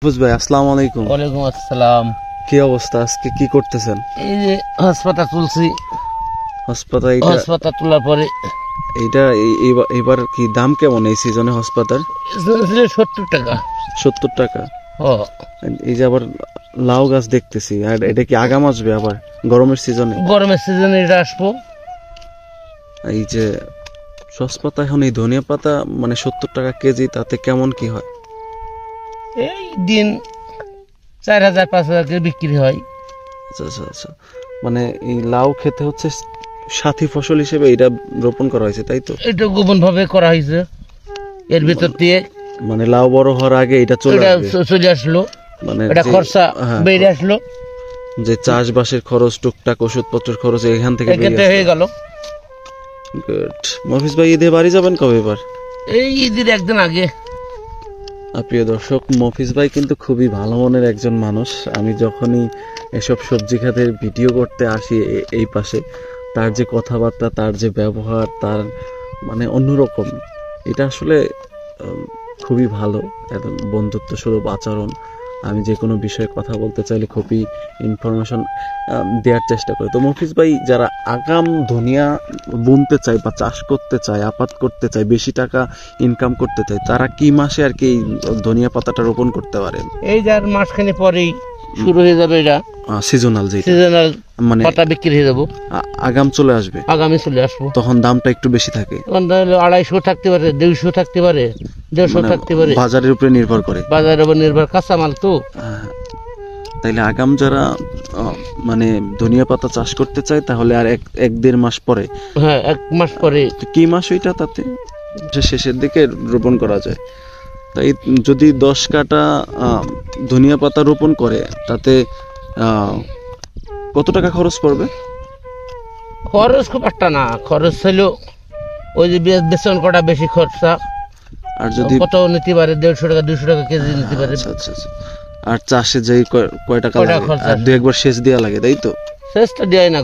ভাই আসসালামু আলাইকুম। ওয়ালাইকুম আসসালাম। কি অবস্থা, আজকে কি করতেছেন? এই যে হাসপাতাল তুলছি। হাসপাতাল তোলার পরে এইটা এবার কি দাম কেমন এই সিজনে হাসপাতাল? 70 টাকা। 70 টাকা। ও এই যে আবার লাউ গাছ দেখতেছি, আর এটা কি আগাম আসবে আবার গরমের সিজনে? গরমের সিজনে এটা আসবো। এই যে সসপাতা, এখন এই ধনিয়া পাতা মানে 70 টাকা কেজি, তাতে কেমন কি হয়? এই দিন 4000-5000 করে বিক্রি হয়। আচ্ছা আচ্ছা আচ্ছা, মানে এই লাউ খেতে হচ্ছে সাথী ফসল হিসেবে এটা রোপণ করা হয়েছে, তাই তো? এটা গোপন ভাবে করা হয়েছে। এর ভিতর দিয়ে মানে লাউ বড় হওয়ার আগে এটা চলে আসলো, মানে এটা খরচা বেরিয়ে আসলো। যে চাষবাসের খরচ, টুকটাক ওষুধপত্রের খরচ এখান থেকে হয়ে গেল। গুড। মফিজ ভাই, ঈদে বাড়ি যাবেন কবে এবার? এই ঈদের একদিন আগে। প্রিয় দর্শক, মফিজ ভাই কিন্তু খুবই ভালো মনের একজন মানুষ। আমি যখনই এসব সবজি খাতের ভিডিও করতে আসি এই পাশে, তার যে কথাবার্তা, তার যে ব্যবহার, তার মানে অন্যরকম, এটা আসলে খুবই ভালো একদম বন্ধুত্ব সুলভ আচরণ। আমি যে কোনো বিষয়ে কথা বলতে চাইলে খুবই ইনফরমেশন দেওয়ার চেষ্টা করি। তো মফিজ ভাই, যারা আগাম ধনিয়া বুনতে চায় বা চাষ করতে চায়, আবাদ করতে চায়, বেশি টাকা ইনকাম করতে চায়, তারা কি মাসে আর কি ধনিয়া পাতাটা রোপণ করতে পারে? এই যার মাসখানে পরেই শুরু হয়ে যাবে এটা সিজনাল, যে সিজনাল মানে পাতা বিক্রি হয়ে যাবো। আগাম চলে আসবে, আগামী চলে আসবো। তখন দামটা একটু বেশি থাকে। 250 থাকতে পারে, 200 থাকতে পারে, 150 থাকতে পারে। বাজারের উপরে নির্ভর করে, বাজারের উপর নির্ভর, কাঁচামাল তো। তাইলে আগাম যারা মানে ধনিয়া পাতা চাষ করতে চায়, তাহলে আর 1-1.5 মাস পরে, হ্যাঁ 1 মাস পরে। কি মাস ওইটা? তাতে শেষের দিকে রোপণ করা যায়। তাই যদি 10 কাঠা ধনিয়া পাতা রোপণ করে, তাতে কত টাকা খরচ পড়বে? খরচ খুব একটা না, খরচ ছিল ওই যে বেতন কটা বেশি খরচা। আর যদি কত নিতে পারে, 150 টাকা 200 টাকা কেজি নিতে পারে। আচ্ছা আচ্ছা। আর চাষে যে কয় টাকা লাগে, আর 2 একবার সেচ দেওয়া লাগে, তাই তো? সেচটা দেয় না।